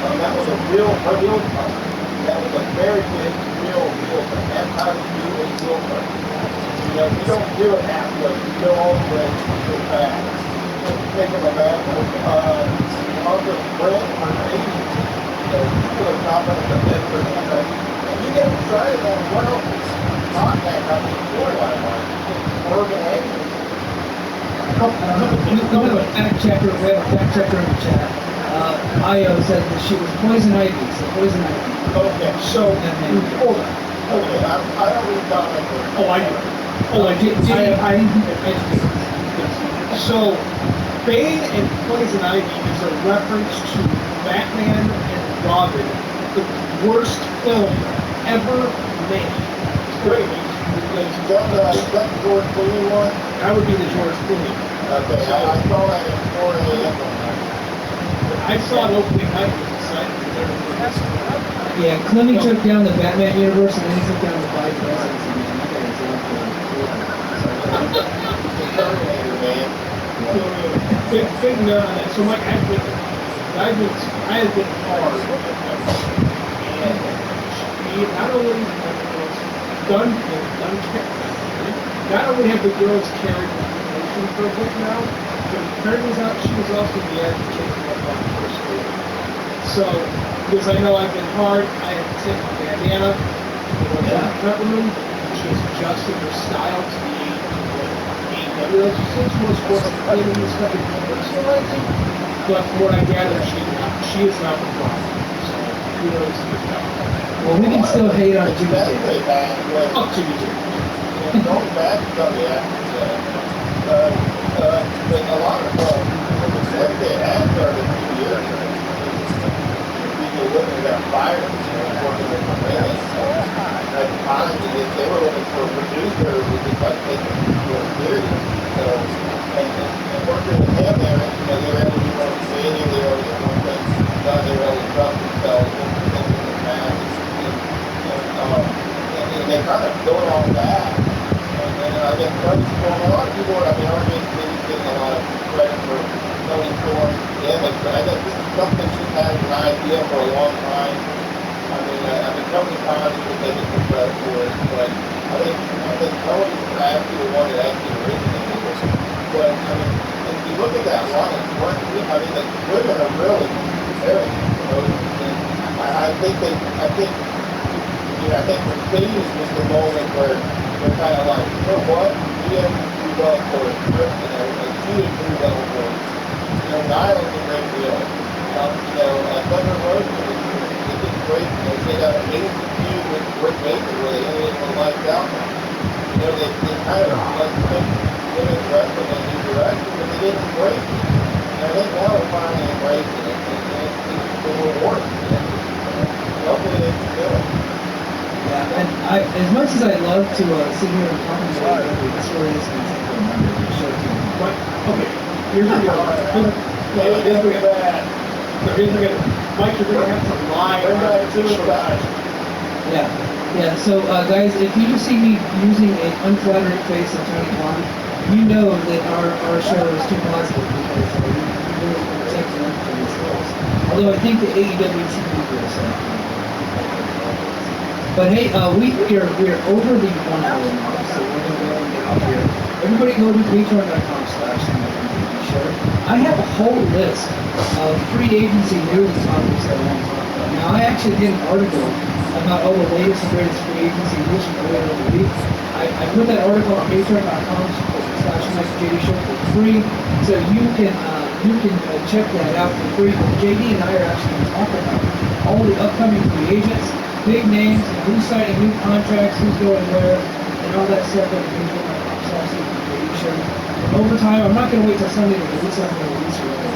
That was a real person. That was a very big, real person. That's how you do a real person. You know, you don't do it halfway. You go all the way to the back. You know, take them a back. Martha Brent in her 80s, you know, people are stopping at the Bedford Cafe. And you get excited on what else is not that kind of storyline like. Urban Angry. We have a fact checker. We have a fact checker in the chat. Io said that she was poison ivy. So poison ivy. Okay. So hold on. Okay, I don't read comic books. Oh, I do. Oh, I did. I So, Bane and Poison Ivy is a reference to Batman and Robin, the worst film ever made. Great. Is that the George Clooney one? That would be the George Clooney. Okay, I saw that in 4 a.m. I saw it opening night. It was exciting. Yeah, Clooney took down the Batman universe and then he took down the five presidents. Terminator, man. Big nerd on that. So, Mike, I have been hard. And she not only not only have the girls carried the promotion for a bit now, but it turns out she was also the advocate of my first school. So, because I know I've been hard, I have taken Bandana, Pepperman, which is just in her style to be AEW. She's more sports than in this country personalizing, but from what I gather, she is not the problem. So, kudos to the job. Well, we can still hate on Tuesday. Fuck Tuesday. Going back to the but a lot of what they had started 2 years ago. People looking at their fire, working with the man. At the time, they were looking for a producer who was just like taking it serious. So, and working with him there, they were able to do one creative, they were able to get one thing done, they were able to trust themselves in the past. And they kind of built on that. And I guess a lot of people, RJ City's getting a lot of credit for Tony Storm's image, but I guess this is something she's had an idea for a long time. Tony Khan should take it some credit for it, but I think Tony's actually the one that actually originated it. But, if you look at that line, the women are really very promoted. And I think for Steve was the moment where they're kind of like, you know what, we have to do well for it, and everything. She didn't do well for it. Niall's a great deal. Thunder Rosa is great. They got an amazing feud with Rick Baker where they only one lights out now. They kind of like took women's wrestling in a new direction, but they didn't embrace it. And I think now they're finally embracing it, and it's rewarding. Hopefully they can do it. Yeah, and as much as I love to sit here and talk about it, this really is going to take a number to show to you. But, okay, here's the deal. Mike, you're going to have to lie about it. Yeah, so guys, if you see me using an unflattering face of Tony Khan, you know that our show is too positive because we really protect them from themselves. Although I think the AEW TV will But hey, we are over the 1 hour mark, so we're going to go and get out here. Everybody go to patreon.com/show. I have a whole list of free agency news topics that I want to talk about. Now, I actually did an article about all the latest and greatest free agency news from earlier in the week. I put that article on patreon.com/MikeJD Show for free, so you can check that out for free. JD and I are actually going to talk about all the upcoming free agents, big names, who's signing new contracts, who's going where, and all that stuff that we can do. Over time, I'm not going to wait till Sunday to release it. I'm going to release it right now.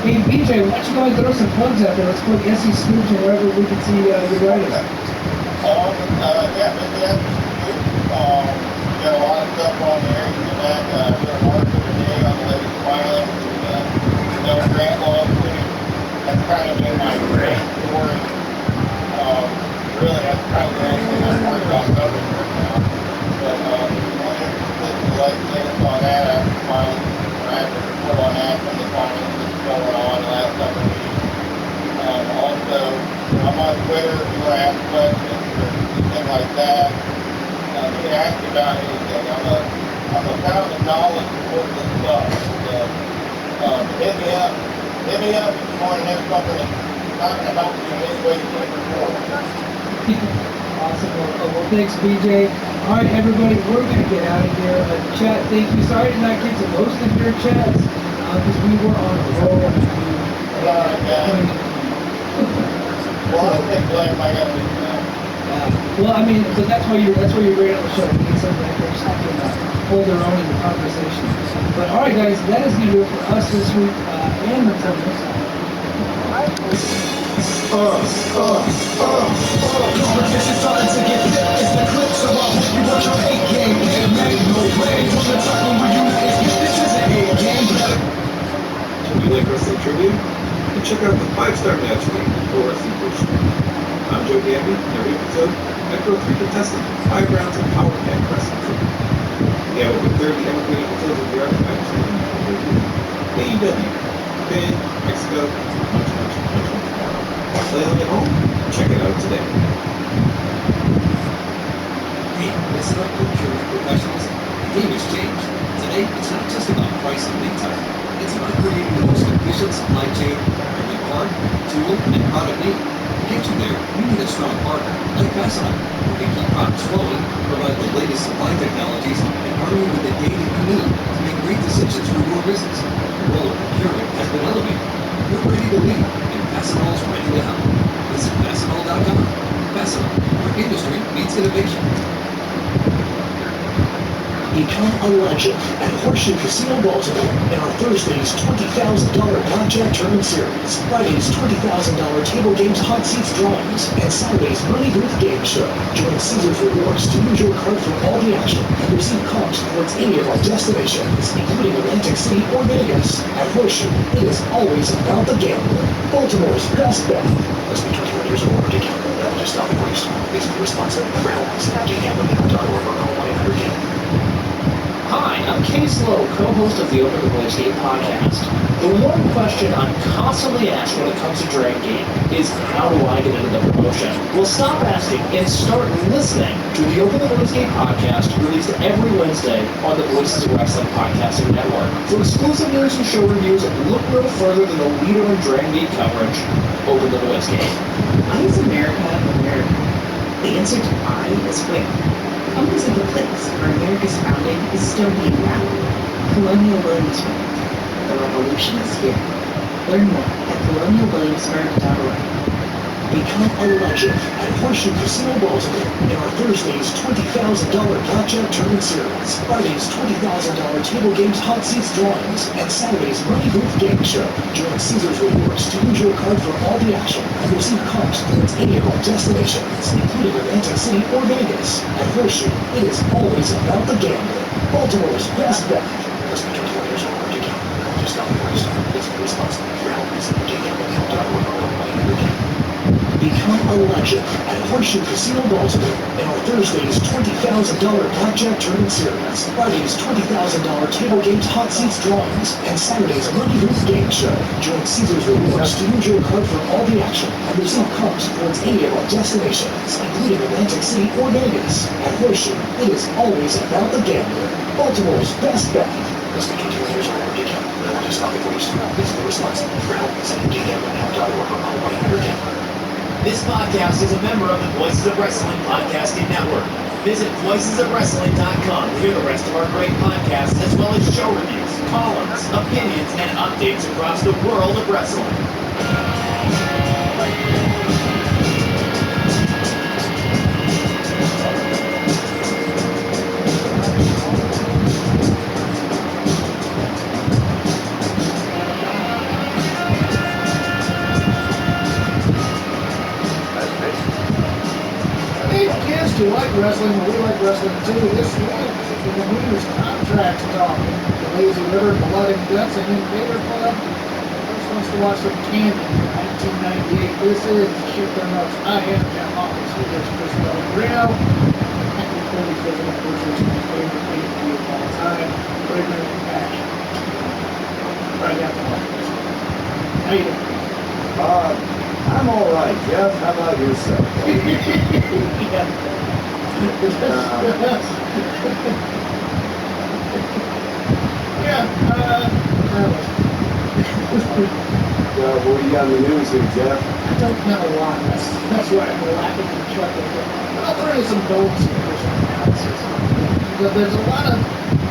Hey, BJ, why don't you go and throw some plugs out there? Let's plug SE Scoops and wherever we can see your writing. Got a lot of stuff on there. You can add an article today on the latest violence and grant lawsuit. That's kind of been my great story. Really, that's kind of the only thing I'm worried about covering right now. But like latest on that, I have to report on that from the violence that's going on. Last time like that, you can ask me about anything. I'm a fountain of knowledge and worth of stuff. So, hit me up. Hit me up if you want to know something that's not going to help you in any way, shape, or form. Awesome. Well, thanks, BJ. All right, everybody, we're going to get out of here. Chat, thank you. Sorry I did not get to most of your chats because we were on a roll. Sorry, guys. Well, I think glad I got to leave now. Well, I mean, but that's why you're great on the show. You need somebody that can hold their own in the conversation. But all right, guys, that is going to do it for us this week and until next time. Competition starting to get thick. It's the clip, so I hope you watch your A game. It made no way from the top when we're united. This is an A game. If you like wrestling trivia, then check out the 5-star match week for Wrestling Push. I'm Joe Gabby, and every episode, I throw 3 contestants 5 rounds of Power Pack Wrestling trivia. We have over 30 evergreen episodes of the archives, AEW, Japan, Mexico, much more. Play along at home? Check it out today. Hey, listen up, procurement professionals. The game has changed. Today, it's not just about price and lead time. It's about creating the most efficient supply chain for every part, tool, and product need. To get you there, you need a strong partner like Fastenal, who can keep products flowing, provide the latest supply technologies, and arm you with the data you need to make great decisions for your business. The role of procurement has been elevated. You're ready to lead, and Fastenal's ready to help. Visit Fastenal.com. Fastenal, where industry meets innovation. Become a legend at Horseshoe Casino Baltimore in our Thursday's $20,000 Blackjack Tournament Series, Friday's $20,000 Table Games Hot Seats Drawings, and Saturday's Money Booth Game Show. Join Caesars Rewards to use your card for all the action and receive comps towards any of our destinations, including Atlantic City or Vegas. At Horseshoe, it is always about the gambler. Baltimore's best bet. Must be 21 years or older to gamble. Just stop before you start. Please be responsible. For help, see gambling.org or call 1-800-GAMBLER. Hi, I'm Case Lowe, co-host of the Open the Voice Game podcast. The one question I'm constantly asked when it comes to Dragon Gate is, how do I get into the promotion? Well, stop asking and start listening to the Open the Voice Game podcast, released every Wednesday on the Voices of Wrestling Podcasting Network. For exclusive news and show reviews, look no further than the leader in Dragon Gate coverage, Open the Voice Game. Why is America America? The answer to why is where. Homes of the place where America's founding is still being founded. Colonial Williamsburg. The revolution is here. Learn more at colonialwilliamsburg.org. Become a legend at Horseshoe Casino Baltimore in our Thursday's $20,000 Blackjack Tournament Series, Friday's $20,000 Table Games Hot Seats Drawings, and Saturday's Money Booth Game Show. Join Caesars Rewards to use your card for all the action and receive comps towards any of our destinations, including Atlantic City or Vegas. At Horseshoe, it is always about the gambler. Baltimore's best bet. Must be 21 years or older to gamble. Just stop before you start. Please be responsible. For help, visit gambling.org or 1-800-GAMBLER. Become a legend at Horseshoe Casino Baltimore in our Thursday's $20,000 Blackjack Tournament Series, Friday's $20,000 Table Games Hot Seats Drawings, and Saturday's Money Booth Game Show. Join Caesars Rewards to use your card for all the action and receive comps towards any of our destinations, including Atlantic City or Vegas. At Horseshoe, it is always about the gambler. Baltimore's best bet. Must be 21 years or older to gamble. Just stop before you start. Please be responsible. For help, visit gambling.org or call 1-800-GAMBLER. This podcast is a member of the Voices of Wrestling Podcasting Network. Visit voicesofwrestling.com to hear the rest of our great podcasts, as well as show reviews, columns, opinions, and updates across the world of wrestling. You like wrestling, we like wrestling too. This week, in the news, contract talk. The Lazy River, Blood and Guts, and Invader Club. First wants to watch some Candy from 1998. This is Shoot Them Ups. I am Jeff Hawkins. He is Chris Pellegrino. Happy 45th anniversary to my favorite pay-per-view of all time, Breaker and Passion. Right after this. How you doing? I'm all right, Jeff. How about yourself? Yeah. Yeah, What do you got in the news here, Jeff? I don't have a lot. That's right. I'm laughing and chuckling. But I'll throw you some gold stickers and analysis. But there's a lot of,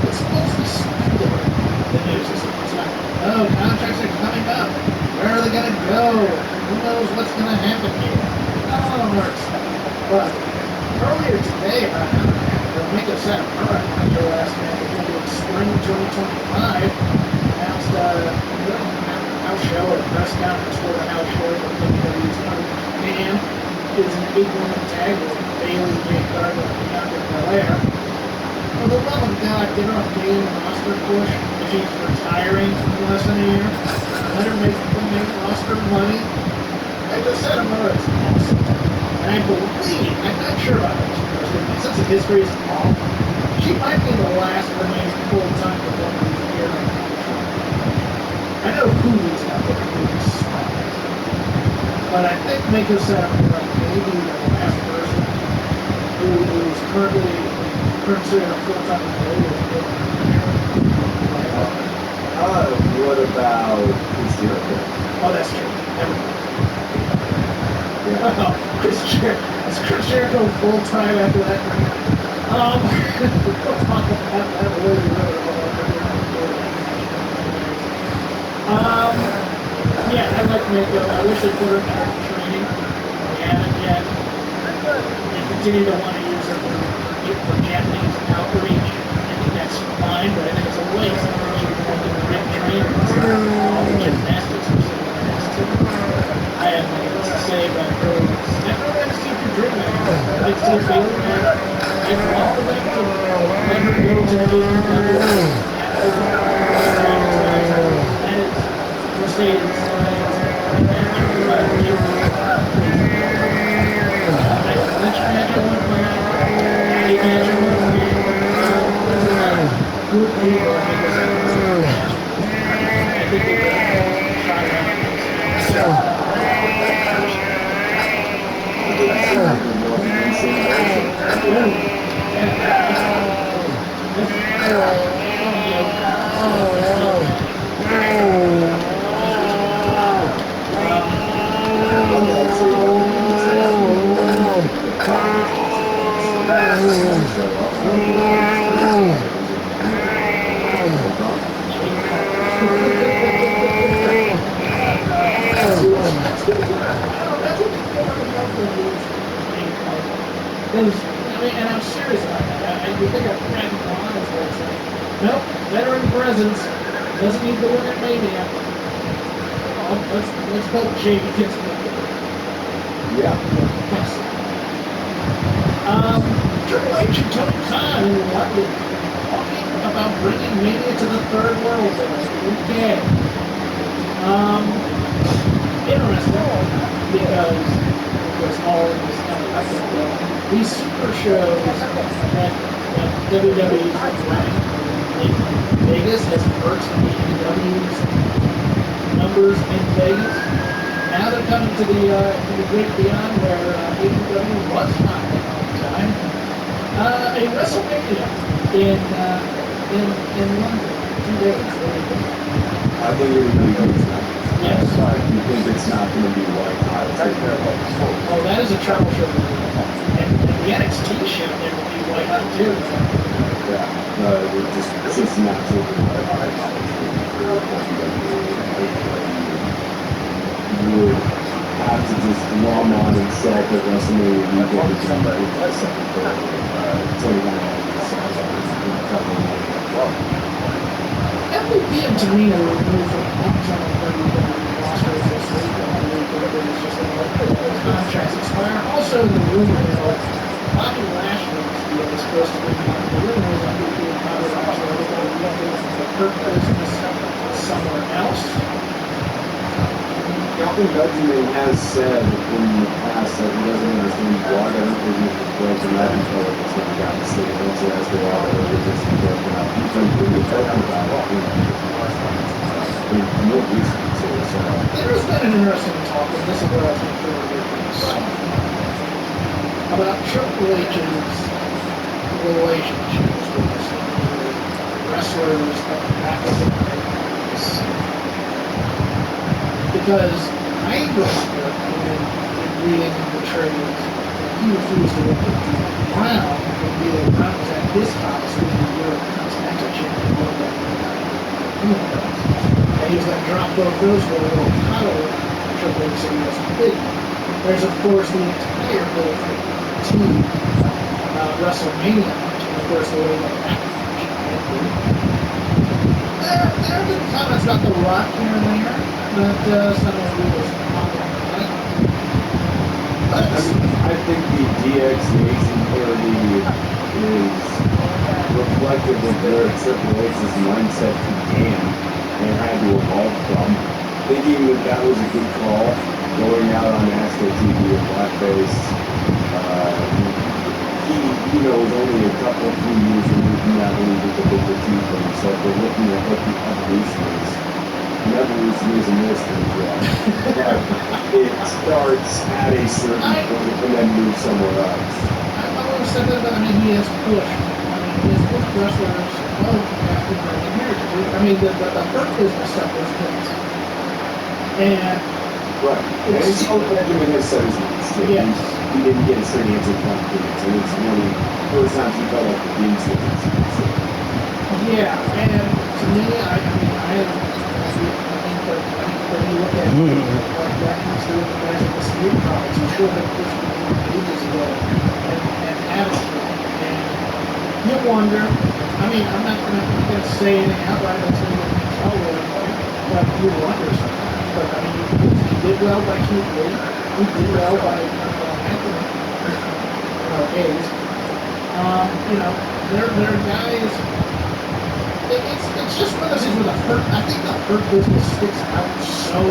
it's mostly speculative. The news is like, oh, contracts are coming up. Where are they going to go? Who knows what's going to happen here? All on Earth. But earlier today, Mako Sakuraba, after last match in spring 2025, announced house show or press conference for the house show that WWE's Man is an 8-woman tag with Bayley, Jade Cargill, and Bianca Belair. For the love of God, get her a main roster push if she's retiring in less than a year. Let her make the main roster money. I just said Amura's awesome. And I believe, I'm not sure about it, since the history is off, she might be the last remaining full-time performer here. I know Hulu's not going to do this spot. But I think Mako Sakuraba may be the last person who is currently considered a full-time employee. What about Chris Jericho? Oh, that's true. Never mind. Yeah. Oh, is Chris Jericho full-time after that? We'll talk about that later. Yeah, I like Mako. I wish they put her back in training. They haven't yet. They continue to want to use her for Japanese outreach. I think that's fine, but I think it's a waste. She can get trained all the gymnastics or something else too. I have nothing else to say about her. Never went to see her dream match. I did see Bayley match. I'd love for them to let her go to the AEW. That is Mercedes. And I'm serious about that. You think I'm cracking lines, but it's like, nope, veteran presence doesn't need to win at Mania. Let's hope Shady gets it. Yeah. Yes. Triple H and Tony Khan in London talking about bringing Mania to the third world in the UK. Interesting because all of this kind of these super shows that WWE is running in Vegas has hurt AEW's numbers in Vegas. Now they're coming to the great beyond where AEW was not at the time. A WrestleMania in London, 2 days. I think everybody's not. Yes. You think it's not going to be white hot? Oh, that is a travel show. And the NXT show there will be white hot too. Yeah. It's just not too white hot. You would have to just glom on and show up at WrestleMania weekend to somebody with the second for MVP and Tamina were moved from long-term WWE rosters this week. It's just like contracts expire. Also, the rumor mill, Bobby Lashley's deal is supposed to be the rumor is MVP and Bobby Lashley are going to be hurt business somewhere else. Calvin Benjamin has said in the past that he doesn't understand why the business is broken up until it's not got the same answer as to why the business is broken up. He's been really open about it in more recent too. So There's been an interesting talk, and this is where I think they're about Triple H's relationships with wrestlers back in the days. Because I remember in reading the trades, he refused to work with Dean Brown when Dean Brown was at his house when the Eurocontinental Champion and he was going to drop both those for a little title run for Triple H, so he wasn't big. There's, of course, the entire Bullet team WrestleMania match, and of course, the way that match ended. There have been comments about The Rock here and there, but some of it was problematic. I think the DX Nation parody is reflective of where Triple H's mindset began and had to evolve from. Thinking that that was a good call, going out on Astro TV with blackface. He was only a couple, 3 years removed from that when he did the Booker T thing, so if we're looking at what the evolution is, and evolution is a mystery to us. It starts at a certain point and then moves somewhere else. I want to say that, but I mean, he has pushed. He has pushed wrestlers well after American Heritage. I mean, the Hurt Business stuff was good. And right. And so Benjamin has said his mind straight. Yes. He didn't get a straight answer from Phoenix, and it's one of the first times he felt like the Phoenix was yeah, and to me, I think when you look at what that has to do with the guys at the street products, he should have pushed ages ago and haven't. And you wonder, I mean, I'm not going to say anything outright that's going to tell you, but you wonder sometimes. But I mean, he did well by Keith Lee. He did well by Anthony. Hayes. They're guys. It's just one of those things with the Hurt. I think the Hurt Business sticks out so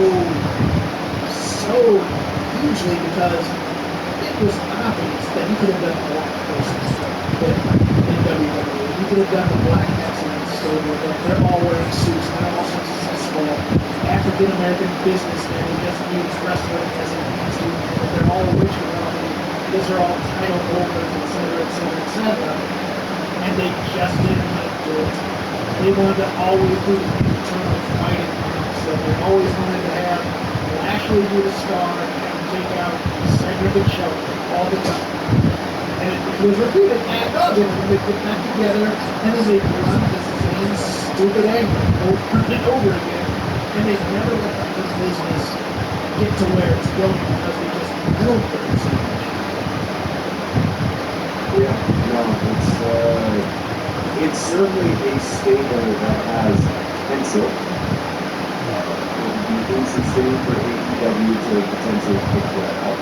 hugely because it was obvious that he could have done a lot of things in WWE. He could have done the Black Excellence stable. They're all wearing suits. They're all successful African American businessmen who just use wrestling as a means to. They're all rich and wealthy. These are all title holders, etc. And they just didn't want to do it. They wanted to always do the internal fighting. So they always wanted to have Lashley be the star and take out Cedric and Shelton all the time. And it was repeated ad nauseum when they put that together, and then they run the same stupid angle over and over again. And they never let the business get to where it's going because they just built it so much. Yeah, no, it's certainly a stable that has potential. It would be interesting for AEW to potentially pick that up.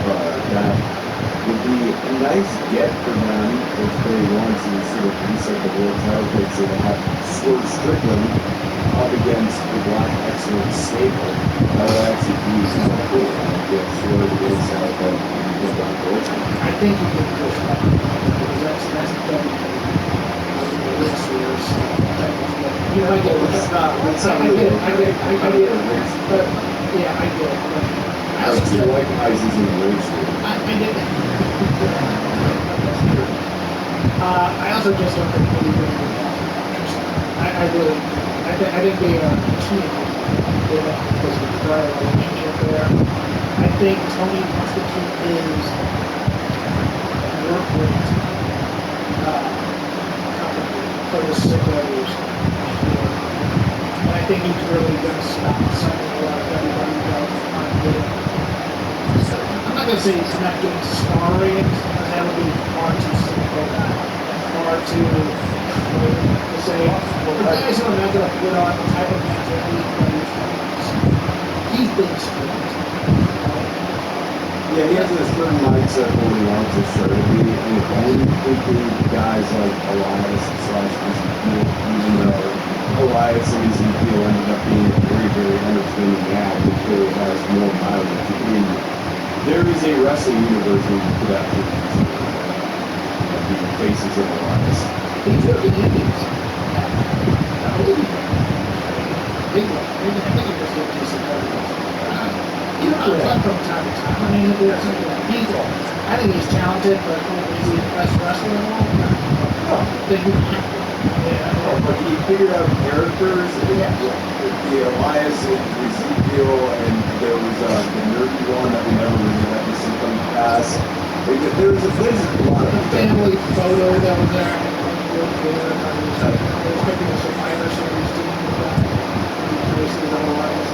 That would be a nice get for them if they want to sort of reset the world title picture to have Swerve Strickland up against the Black Excellence stable. That would actually be kind of cool. Get Swerve against the Black Orchard. I think you can push that because that's you know, I get it. But yeah, I get it. But I also do said, like Isis in the Roadster. I get it. I also just don't think really good I really, I think they are team because of the prior relationship there. I think Tony wants to keep his work rate company for the sickos. And I think he's really going to stop signing a lot of everybody on getting. I'm not going to say he's not getting star ratings, because that would be far too simple, far too to say, the guys who are not going to put on the type of match that he's been screwed. Yeah, he has a certain mindset of what he wants his show to be, and it only includes guys like Elias / Ezekiel, even though Elias and Ezekiel ended up being a very, very entertaining act that clearly has more mileage. There is a wrestling universe where you could actually consider the faces of Elias. He's looking at these. I believe him. Big one. Maybe I think he was looking at some you know, from time to time. I mean, there's something like I think he's talented, but is he the best wrestler of all time? But he figured out characters, the Elias and Ezekiel, and there was the nerdy one that we never really got to see come to pass. There's a lot The of family photo that was there, I was there, and I was expecting a Survivor Series team with that. Versus otherwise,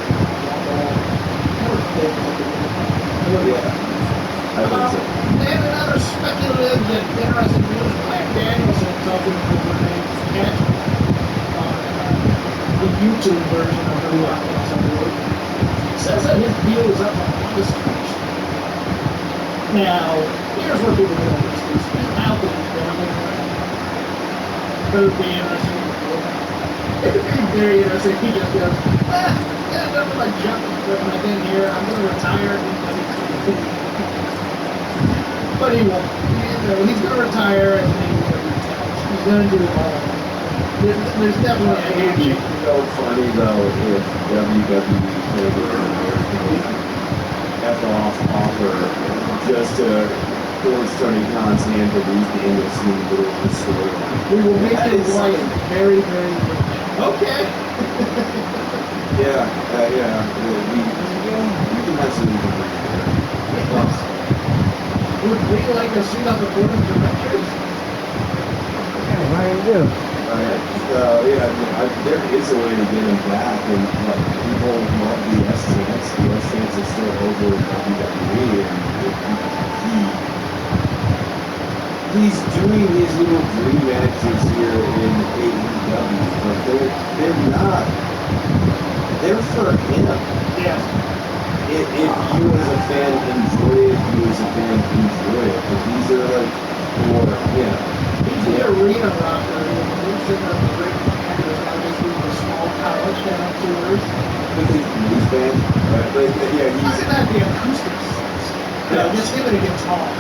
I think so. And another speculative and interesting news, Black Danielson talking to Renee Cat on the YouTube version of her podcast, I believe. Says that his deal is up on August 1st. Now, here's where people get on this. He's out there, but it would be interesting. It would be very interesting. He just goes, yeah, that's my jump equipment in here. I'm going to retire. But he won't. He's going to retire and he's going to do all of it. There's definitely a It'd be handshake. so funny though if WWE made an offer just to force Tony Khan's hand to lose the English in the middle of the story. We will make his life very, very good. Okay. Yeah. We can have some. Would we like to see on the board of directors? There is a way to get him back, and people love the S chance. The S chance is still over in WWE, and he's doing his little dream matches here in AEW, but they're not. They're for him. Yeah. If you as a fan enjoy it, you as a fan enjoy it. But these are like for him. He's the arena rocker. He's in the great band. There's always been a small college down tours. But he's a blues band, right? But yeah, He's he's. not the acoustics. Just him and a guitar.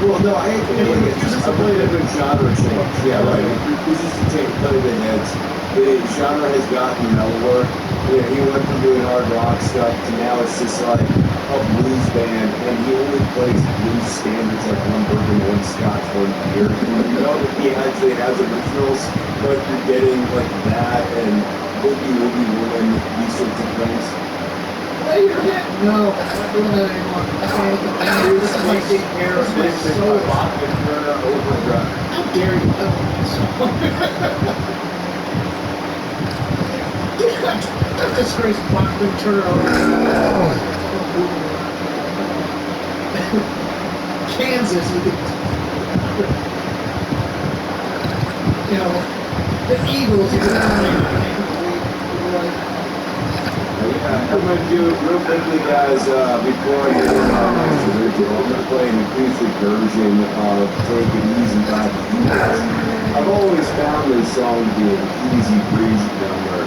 Well, no, I think it's a bit of a genre change. Yeah, right. It refuses to play the hits. The genre has gotten mellower. Yeah, he went from doing hard rock stuff to now it's just like a blues band, and he only plays blues standards like one bourbon, one scotch, one beer. You know that he actually has originals, but you're getting like that and Boogie Woogie Woman, these sorts of things. Play your hit. No, I'm not doing that anymore. You're just taking care of this so Bachman Turner overdrive. How dare you? That disgraced Bachman Turner. Kansas, the Eagles. I'm going to do it real quickly, guys, before I get into my master ritual. I'm going to play an acoustic version of Take It Easy by the Eagles. I've always found this song to be an easy breezy number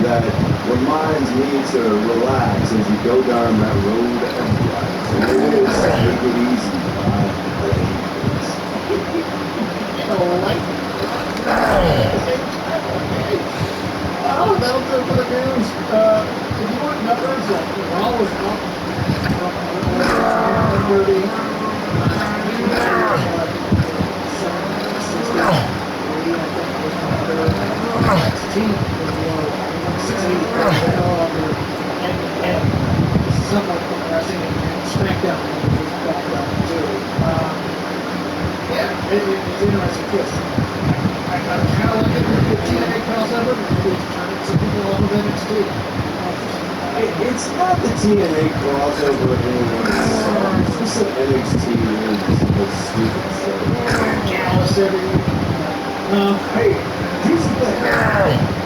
that reminds me to relax as you go down that road of life. So it is Take It Easy by the Eagles. Oh, that'll do it for the news. If you want numbers, we're always somewhat progressing and SmackDown is back up too. Yeah, it's interesting because I kind of like it with the TNA crossover. It's turning some people off of NXT. It's not the TNA crossover anymore. It's just that NXT is stupid stuff. Gallus every Hey, here's the thing.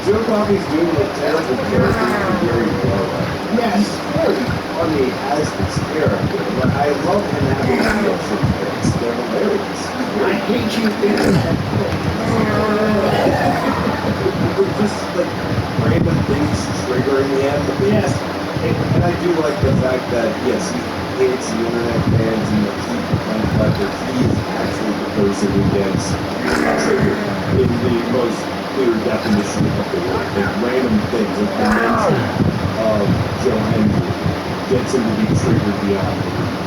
Joe Coffey's doing a terrible character for Gary Barlow. Yes. He's very funny as this character, but I love him having reaction bits. They're hilarious. I hate you thinking that. With just like random things triggering him. Yes. And I do like the fact that, yes, he hates the internet fans and the people like that he is actually the person who gets triggered in the most clear definition of the word. Like random things, like the mention of Joe Hendry gets him to be triggered beyond belief.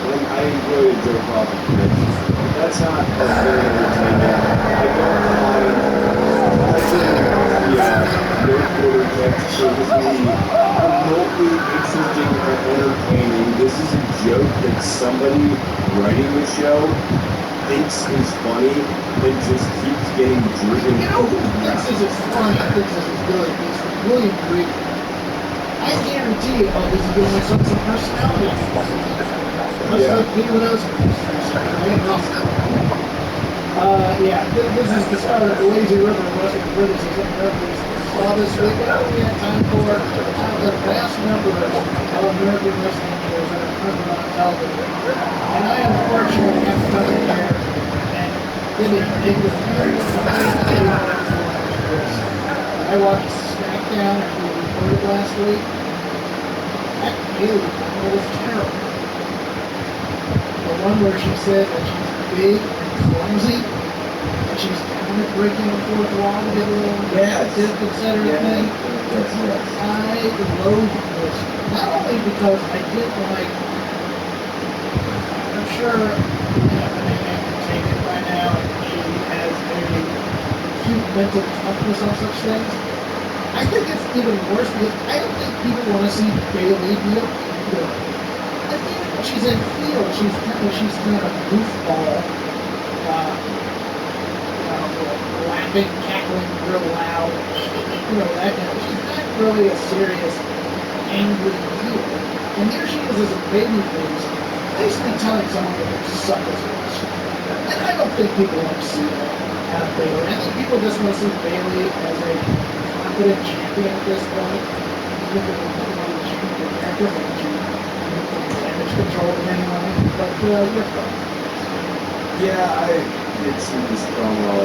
And I I enjoy a joke off of convention. That's not very entertaining. I don't find having the no quarter deck shows me remotely interesting or entertaining. This is a joke that somebody writing the show thinks is funny and just keeps getting driven. You know who thinks this is funny, thinks this is good, is William Reed. I guarantee you, this is giving myself some personality. Much Yeah. like me when I was right? Yeah, this is the start of the Lazy River Wrestling criticism. Americans saw this week. Oh, we had time for the vast number of American wrestling shows that are printed on television. And I unfortunately have to come in here and give a negative view of my favorite form of this. I watched SmackDown after we recorded last week. That Bailey promo was terrible. The one where she said that she's big and clumsy, and she's kind of breaking the fourth wall to get a little stiff, etc. thing. I loathe this. Not only because I didn't like, I'm sure Anthony can take it by now, and she has a cute mental toughness on such things. I think it's even worse because I don't think people want to see Bailey be a heel. And even when she's in heel, she's kind of a goofball, laughing, cackling real loud, that kind of. She's not really a serious, angry heel. And here she is as a baby face, basically telling someone that they suck as a wrestler. And I don't think people want to see that out of Bailey. I think people just want to see Bailey as a confident champion at this point. Even if they don't want to change the character, but she damage control in any way. But your thoughts? Yeah, I did see this promo.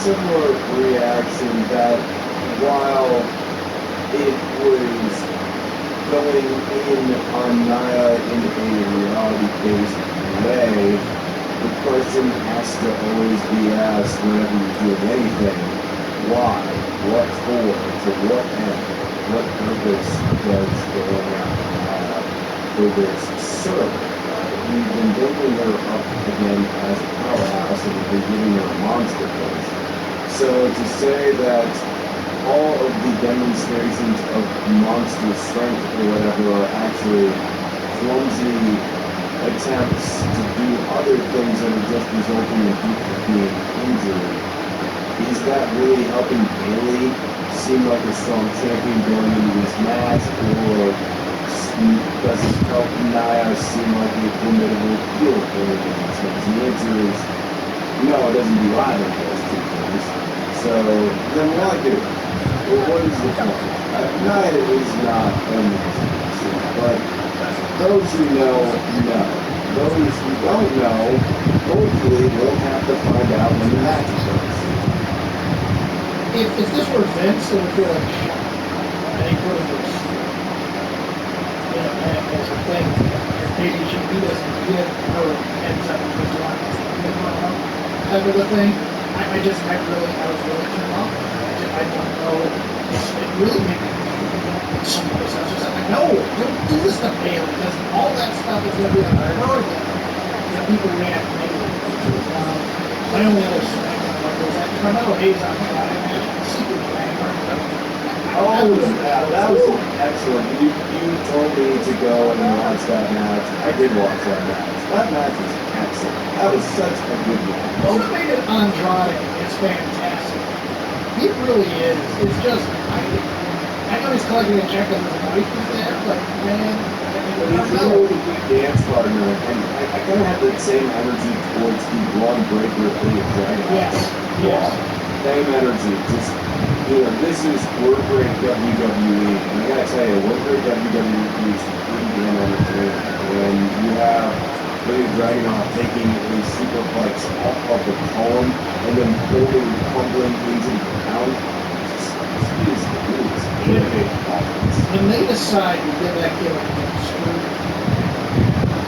Similar reaction that while it was going in on Nia in a reality-based way, the question has to always be asked whenever you're doing anything: why? What for? To what end? What purpose does going after Nia for this serve? We've been building her up again as a powerhouse, and we've been giving her a monster push. So to say that all of the demonstrations of monster strength or whatever are actually clumsy attempts to do other things that are just resulting in people being injured, is that really helping Bailey seem like a strong champion going into this match, or does it help Nia seem like a formidable heel going into this match? The answer is no, it doesn't do either of those two things. So then why do it? Well, what is the point? Nia is not amazing, but those who know, know. Those who don't know, hopefully won't have to find out when the match occurs. If this were Vince, it would feel like a shock. And he put this, as a thing. If maybe he doesn't get her heads up and just want type of a thing. I was really turned off. I don't know. It really made me some of this. I was just like, no, don't do this to Bailey, because all that stuff is going to be on her if people react negatively. My only other SmackDown was that Carmelo Hayes on Friday match, Secret Banger. Oh, that was excellent. You told me to go and watch that match. I did watch that match. That match was excellent. That was such a good match. Motivated Andrade is fantastic. He really is. It's just, I know he's collecting a check because his wife is there, but man, He's a really good dance partner, and I kind of have that same energy towards the Braun Breaker Ilya Dragunov. Yes. Same energy. Just, this is, we're great WWE. And I gotta tell you, we're great WWE is pretty damn entertaining. When you have Ilya Dragunov taking a superplex off of the column and then fumbling into the ground, it is innovative offense. When they decide to give that kid a screw,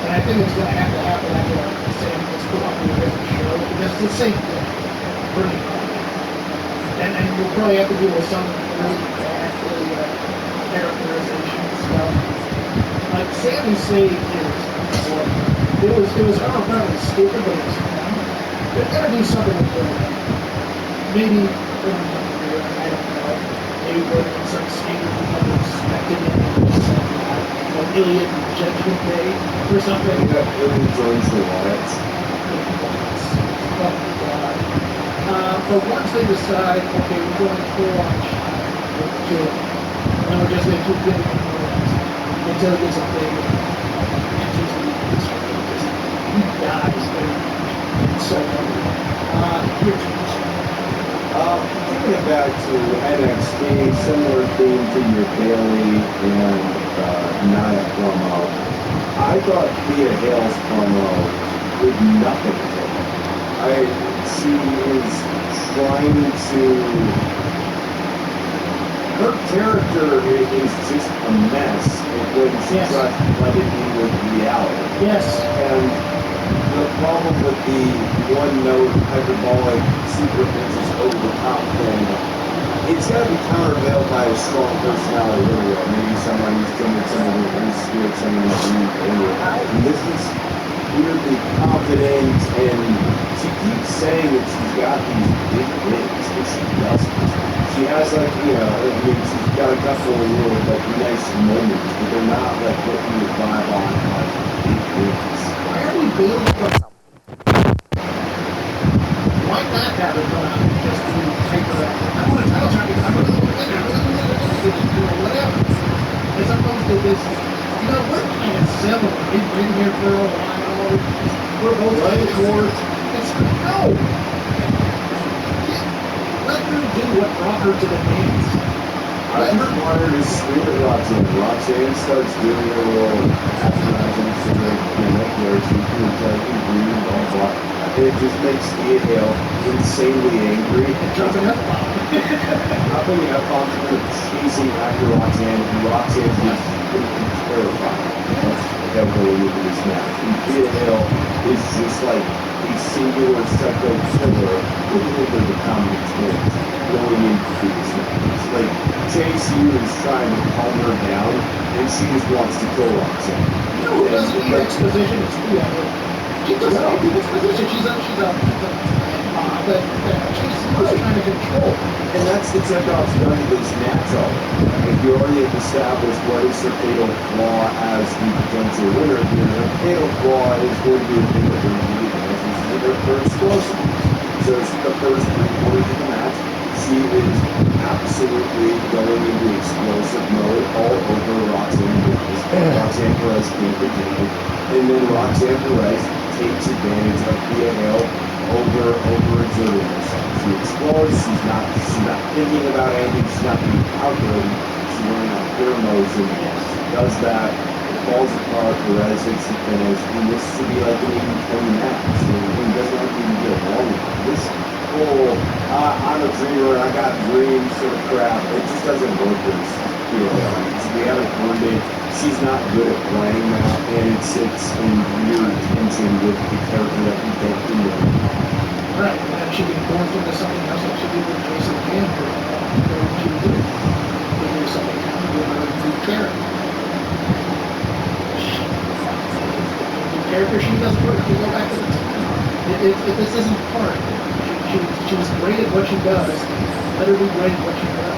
and I think it's going to have to happen after Sammy gets put on a different show, because it's the same thing, pretty much. And we'll probably have to deal with some really bad characterization and stuff. Like Sammy saved his was unapparently stupid, but it was fun. They're gonna do something with it. Maybe, I don't know. Maybe put in some standard people expected it and just Iliad Judgment Day or something. Yeah, Iliad joins the Wyatts. Oh my god. But once they decide, okay, we're going full launch with the kid, and then we're just going to keep giving him more until he gets a big he dies and so your turn. Taking it back to NXT, similar theme to your Bailey and Nia promo. I thought Thea Hale's promo did nothing for her. She is trying to. Her character is just a mess when she Yes. tries to blend it in with reality. Yes. And the problem with the one-note hyperbolic super bitches over the top thing, it's got to be countervailed by a strong personality literal. Maybe someone who's timid, someone who's scared, someone who's rude, literal. And this is weirdly confident, and she keeps saying that she's got these big wins, but she doesn't. She has she's got a couple of little nice moments, but they're not what you would vibe on as big wins. Why are we Bailey from? Why not have it run just to hyperactive? I want a title champion. I'm going to win. Whatever. As opposed to this, we're kind of similar. We've been here for a while. We're both short. It's no. Let her do what brought her to the dance. I just want her to scream at Roxanne. Roxanne starts doing her little patronizing sort of gimmick where she can breathe, blah, blah. And it just makes Thea Hale insanely angry. Dropping F-bomb. Dropping F-bombs and then chasing after Roxanne. And Roxanne is terrified of going into this match. And Thea Hale is just like a singular psycho killer with the common twins going into this match. Like, Chase U is trying to calm her down, and she just wants to kill Roxanne. Who doesn't need exposition? It's Thea Hale. She doesn't need exposition. She's a but Chase U is trying to control. And that's the Chekhov's gun to this match already. If you already have established what is her fatal flaw as the potential winner, then her fatal flaw is going to be the thing that brings you the advantage with her explosiveness. So it's the first 3 quarters of the match. She is absolutely going into explosive mode all over Roxanne Perez. Roxanne Perez can't contain it. And then Roxanne Perez takes advantage of Thea Hale overexerting herself. She explodes, she's not thinking about anything, she's not being calculated, she's running out of pure emotion. She does that, it falls apart, Perez hits the finish, and this should be like an 80-20 match. It doesn't have to even get along with it. This whole I'm a dreamer, I got dreams sort of crap, it just doesn't work with us. We haven't earned it. She's not good at playing that, and it sits in weird tension with the character that we don't know. Right, and then she can morph into something else like she did with Jason Cantor. She did figure something out to give her a new character. The character she doesn't work. She go back to the time. If this isn't part, she's great at what she does. Let her be great at what she does.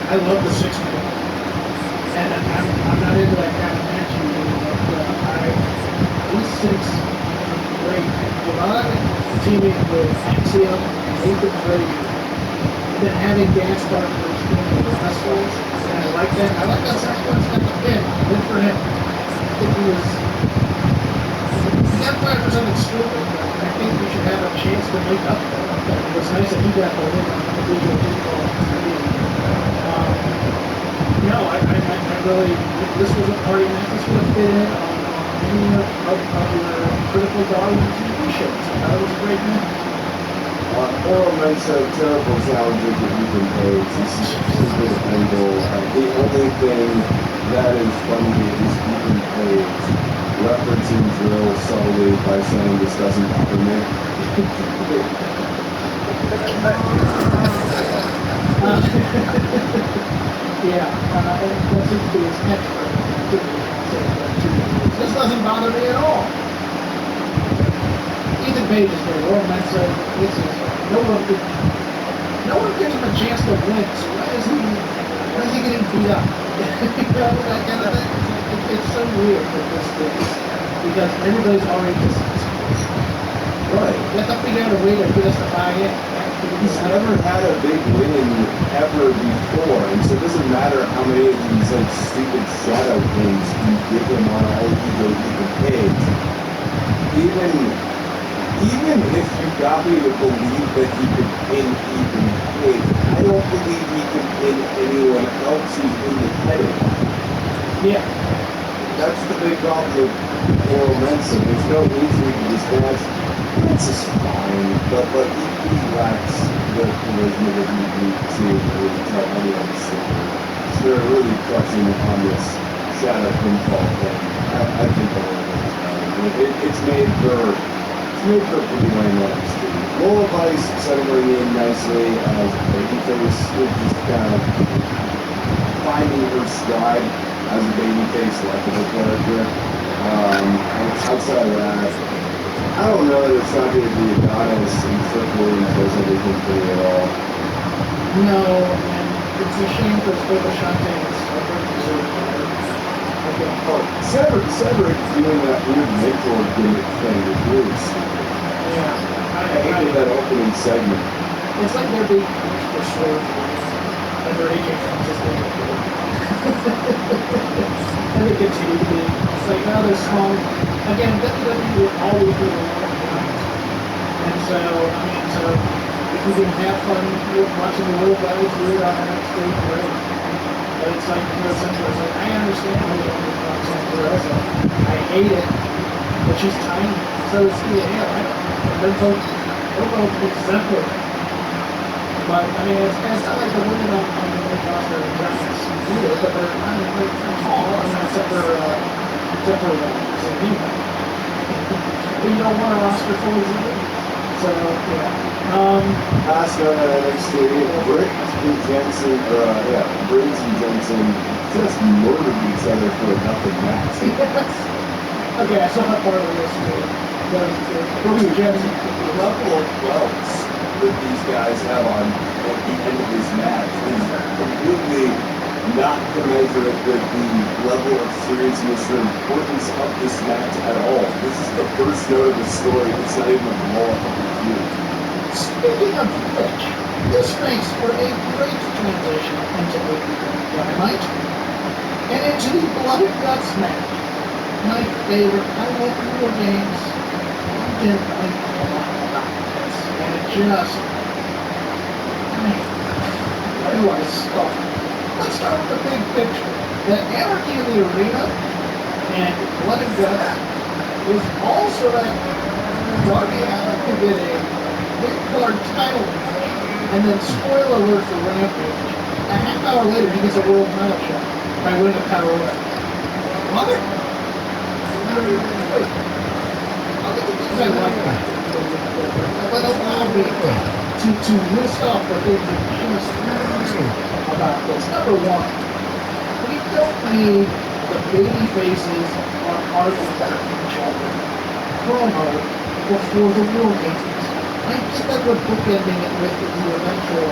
I love the 6-man. And I'm not into that kind of match usually, but these 6 are great. Devon teaming with Axiom and Nathan Frazier, and then having Dan Starkers being the wrestlers, and I like that. I like that Sasquatch got the pin. Good for him. I think he got 5% stupid, but I think we should have a chance to make up for it. But it was nice that he got the win on the visual No, I really, this was a party match. This would have fit in on any of your critical darling TV shows. I thought it was a great match. Oral Knights have terrible challenges with Ethan Page. This is super dependable. The only thing that is funny is Ethan Page referencing Drill subtly by saying this doesn't bother me. Yeah, that's his expert. This doesn't bother me at all. Ethan Page is the world men's no one gives him a chance to win, so why is he getting beat up? You know, that kind of thing. It's so weird with this thing. Because everybody's already just Right. you have to figure out a way to get us to buy in. He's never had a big win ever before, and so it doesn't matter how many of these like stupid shadow pins you give him on all Ethan Page. Even if you got me to believe that he could pin Ethan Page, I don't believe he can pin anyone else who's independent. Yeah. That's the big problem with Oral Mensa. There's no reason for this match. This is fine, but he lacks the charisma that you need to really tell anyone to see. So they're really crushing on this shadow pinfall thing. I think it's made for pretty lame NXT. Lola Vice settling in nicely as babyface, just kind of finding her stride as a babyface likable character. Outside of that, I don't know that Ashante the Adonis and Trick Williams does everything for me at all. No, and it's a shame because both Ashante and Cedric deserve better. Cedric doing that weird mentor gimmick thing is really stupid. Yeah. I hated that opening segment. It's like they're being punished for swerve under AJ Francis being a fool. And they continue to be. It's like now they're small. Again, WWE will always be the one behind. And so, if you can have fun with watching the little guys do it on NXT, great. But it's like, essentially, it's like, I understand how you don't get Roxanne Perez. I hate it. But she's tiny. So is Thea Hale. They're both exemplary. But, it's not like the women on the main roster are giants either, but they're tall, except for Zanina. You don't want a roster full of Zanina. So, yeah. Last note on NXT, Briggs and Jensen just murdered each other for a nothing match. Okay, I saw that part of this too. Brooks and Jensen. The level of belts that these guys have on at the end of this match is completely not commensurate with the level of seriousness or importance of this match at all. This is the first note of the story. It's not even a blow-up of the feud. Speaking of which, this makes for a great transition into AEW Dynamite and into the Blood and Guts match. My favorite. I love video games. I didn't like a lot about this, and it just. Where do I start? Let's start with the big picture. The Anarchy in the Arena and Blood and Guts was also that Darby Allin could get a mid-card title match, and then spoiler alert for Rampage. A half hour later, he gets a world title shot by winning a power whip. Love it. Wait. I'll get the things I like about it. But allow me to list off the things that just about this. Number one, we don't need the baby faces on arguing with each other promo before the War Games. I get that we're bookending it with the eventual,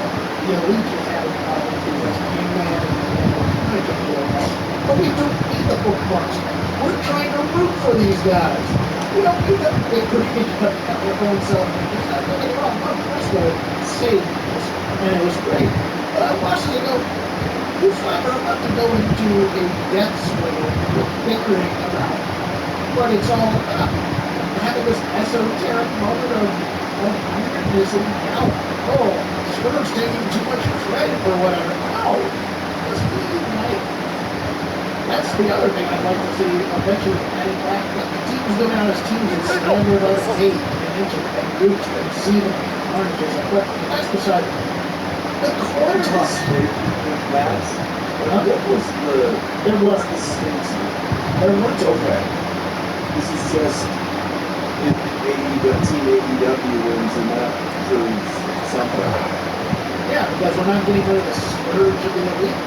Elite was having problems because Hangman and Magic Wars. But we don't need the bookmarks. We're trying to root for these guys. We don't need them bickering about their own self-interest. That's not the problem. Mark Briscoe saved this, and it was great. But I watched it and go, you find are about to go into a death swing with bickering about what it's all about. Having this esoteric moment of weirdness and doubt. Oh, Swerve's taking too much credit or whatever. No, let's be united. That's the other thing I'd like to see eventually added back. Let the teams go down as teams and slander about hate and interest and roots and see them oranges. But that's beside the point. The core toss. Match. What was the? There was the stakes? There weren't Okay. This is just if Team AEW wins, and that proves something. Yeah, because we're not getting rid of the scourge of the elite.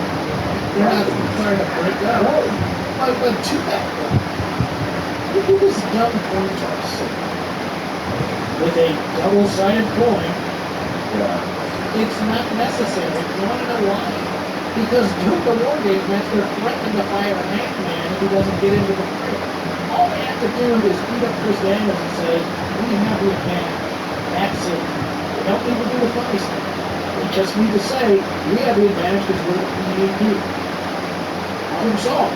They're not trying to break up. But to that point, dumb coin toss. With a double-sided coin, Yeah. it's not necessary. You want to know why? Because during the war game match, they're threatening to fire an Ant-Man if he doesn't get into the fight. All they have to do is beat up Chris Daniels and say, we have the advantage. That's it. They don't need to do the funny stuff. They just need to say, we have the advantage because we're the EVP. Problem solved.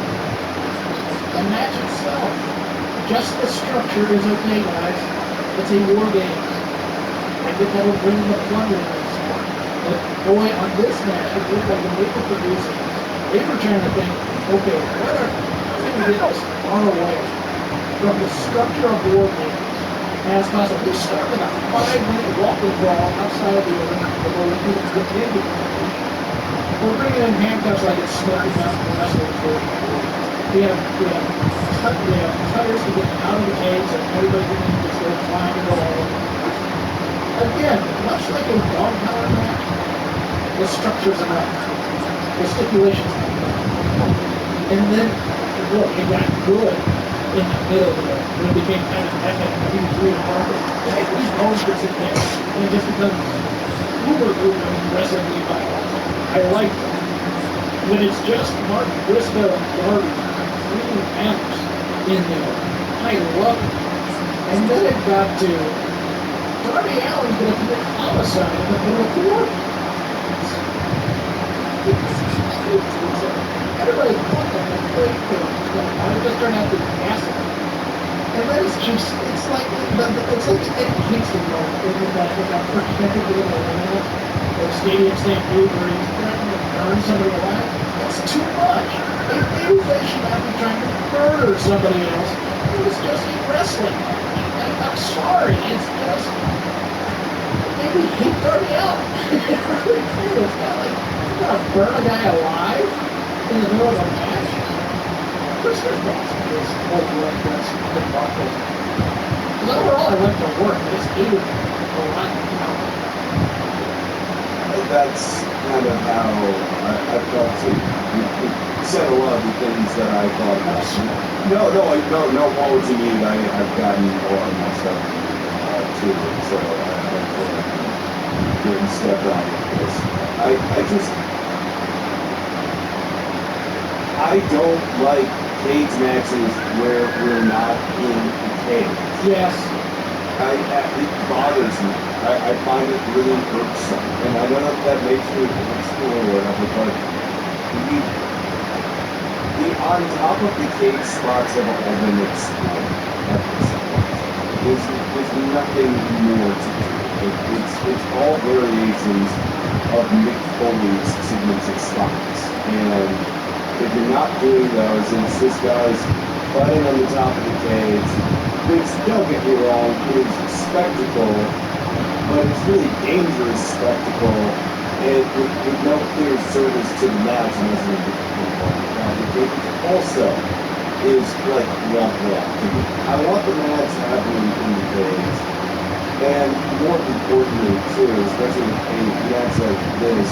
The match itself, just the structure is okay, guys. It's a war game. I think that'll bring the fun in this. But boy, on this match, it looked like when they put the music, they were trying to think, okay, how can we get this far away from the structure of war games as possible? We started a 5-minute walking brawl outside of the arena before we even get into it. We're bringing in handcuffs like it's Smoky Mountain Wrestling for we have cutters to get out of the cage and everybody can just go flying and go home. Again, much like a dog power match, the structure's enough. The stipulations are enough. And then, look, it got good in the middle there. When it became kind of epic, he was really Parker. Hey, these bones gets in there. And it just becomes uber aggressively violent. I like that. When it's just Mark Briscoe and Darby, 3 amps in there, I love it. And then it got to Darby Allin's going to commit homicide in the middle of the war. Everybody's looking at the flamethrower. Why did this turn out to be acid? And then it's just, it's like the Eddie Kingston moment in that prophetic little arena, or Stadium Stampede, where he's threatening to burn somebody alive. That's too much. A babyface should not be trying to murder somebody else. It was just wrestling. I'm sorry. It's just, maybe hate Darby Allin. It really feels like you're gonna burn a guy alive in the middle of a match. Chris Dawson is overall best debacle. Because overall, I went to work. I just hated a lot. That's kind of how I felt too. You said a lot of the things that I thought about. No apology needed. I've gotten a lot of my stuff too, so I'm getting stepped on with this. I don't like cage matches where we're not in the cage. Yes. It bothers me. I find it really irksome. And I don't know if that makes me irksome or whatever, but the on top of the cage spots have all been explored at this point. There's nothing more to do. It's all variations of Mick Foley's signature spots. And if you're not doing those, and it's just guys fighting on the top of the cage, which, don't get me wrong, is spectacle, but it's really dangerous spectacle, and with no clear service to the match, and that's it also is like walk. I want the match happening in the cage, and more importantly too, especially with a match like this,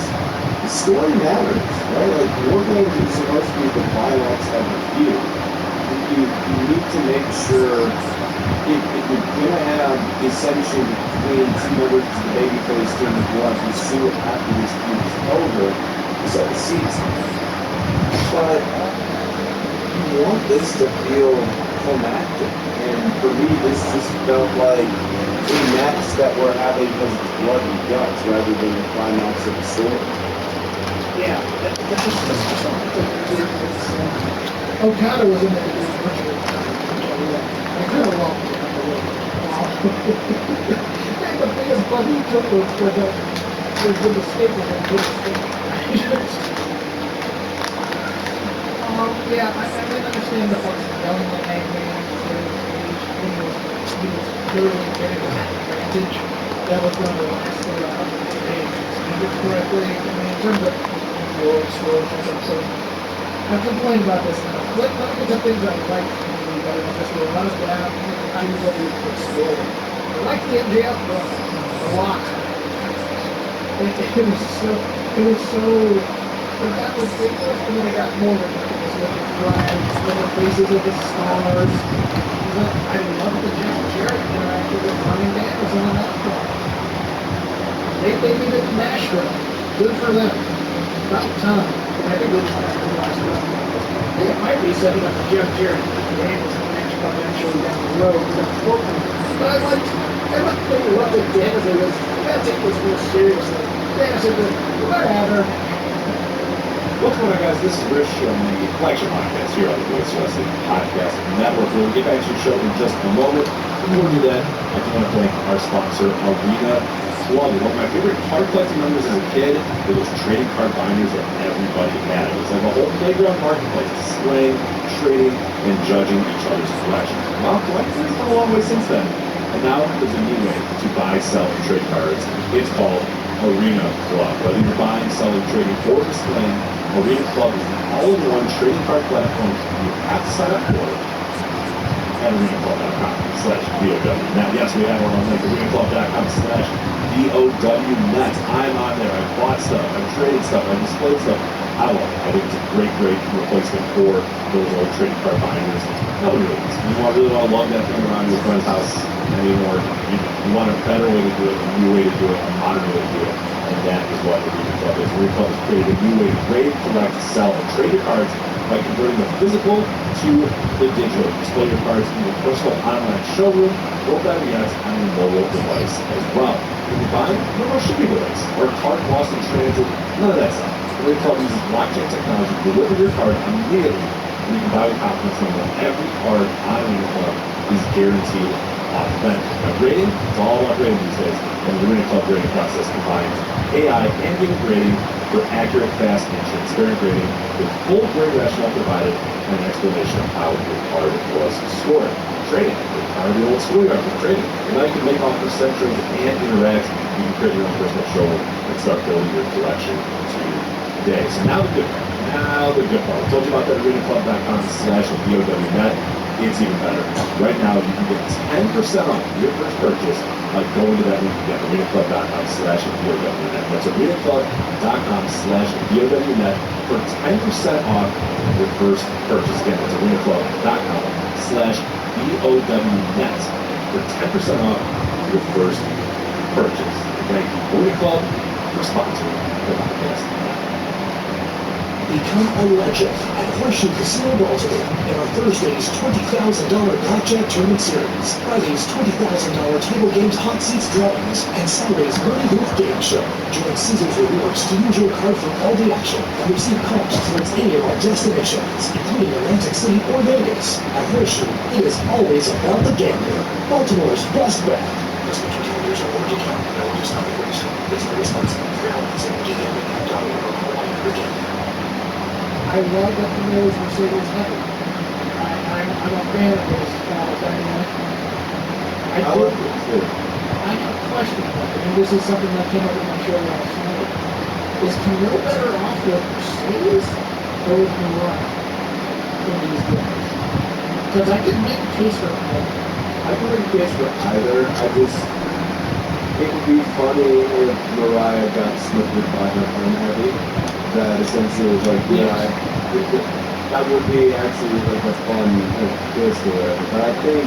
the story matters, right? Like War Games is supposed to be the climax of the feud. You need to make sure if you're gonna have dissension between two members of the babyface team that you want to pursue after this feud is over, set the seats. But you want this to feel climactic, and for me, this just felt like a match that we're having because it's blood and guts rather than the climax of the story. Yeah. Okada was in there doing virtual. I heard a lot. And the biggest bug he took was the mistake of him getting yeah, I didn't understand the fucking yelling at Hangman when he was literally getting an advantage that was going to last throughout. And executed correctly. I mean, in terms of world stories or something. I've complained about this now. Let me get to things I like from the movie better than just to run it down and do what we explore. I like the MJF run a lot. It was so, it got ridiculous and then it got more ridiculous with the flags and the faces of the stars. I love the Jeff Jarrett interacted with Running Daniels on that one. They made it to Nashville. Good for them. About time. I think they just have to last one. I think it might be setting up for Jeff Jarrett and Daniels in the match eventually down the road. But I liked maybe what with Daniels. He goes, you gotta take this more seriously. Daniels said, whatever. What's going on, guys? This is Rich on the flagship podcast here on the Voice Wrestling Podcast Network. We'll get back to your show in just a moment. Before we do that, I do want to thank our sponsor, Arena Club. One of my favorite card collecting memories as a kid were those trading card binders that everybody had. It was like a whole playground marketplace, displaying, trading, and judging each other's collections. Well, collecting has come a long way since then. And now there's a new way to buy, sell, and trade cards. It's called Arena Club. Whether you're buying, selling, trading, or displaying, Arena Club is the all-in-one trading card platform you have to sign up for at arenaclub.com/VOW. Now, yes, we have our own link, arenaclub.com/VOWnet. I'm on there. I've bought stuff. I've traded stuff. I've displayed stuff. I love it. I think it's a great replacement for those old trading card binders. Nobody really needs it. You really want to lug that thing around your friend's house anymore. You want a better way to do it, a new way to do it, a modern way to do it. And that is what Arena Club is. Arena Club has created a new way to trade, collect, sell, and trade your cards by converting the physical to the digital. Display your cards in your personal online showroom, or better yet, on your mobile device as well. When you're buying, no more shipping delays, or card lost in transit, none of that stuff. Arena Club uses blockchain technology to deliver your card immediately, and you can buy with confidence knowing that every card on Arena Club is guaranteed authentic. Now, grading, it's all about grading these days, and the Arena Club grading process combines AI and human grading for accurate, fast, and transparent grading with full grade rationale provided and an explanation of how your card was scored. Trading, how the old schoolyard with trading. And now you can make offers, send trades, and interact. You can create your own personal showroom and start building your collection today. So now the good part. Now the good part. I told you about that arenaclub.com/VOWnet. It's even better. Right now, you can get 10% off your first purchase by going to that link again, arenaclub.com/VOWnet. That's arenaclub.com/VOWnet for 10% off your first purchase. Again, that's arenaclub.com/VOWnet for 10% off your first purchase. Thank you, Arena Club, for sponsoring the podcast. Become a legend at Horseshoe Casino Baltimore in our Thursday's $20,000 Blackjack Tournament Series, Friday's $20,000 Table Games Hot Seats Drawings, and Saturday's Bernie Booth Game Show. Join Caesars Rewards to use your card for all the action and receive comps towards any of our destinations, including Atlantic City or Vegas. At Horseshoe, it is always about the gambler. Baltimore's best bet. Let's make your calendars or order account. No, just not the race. It's very responsible. For elements of gambling.org. I love that the Mills Mercedes heavy. I'm a fan of this dynamic. I like it too. I have a question about it, and this is something that came up in my show last night. Is Camille better off with Mercedes or with Mariah in these games? Because I could make a case for either. I can make a case for either. It would be funny if Mariah got snipped by her own heavy. That essentially was like, that would be actually like a fun twist or whatever. But I think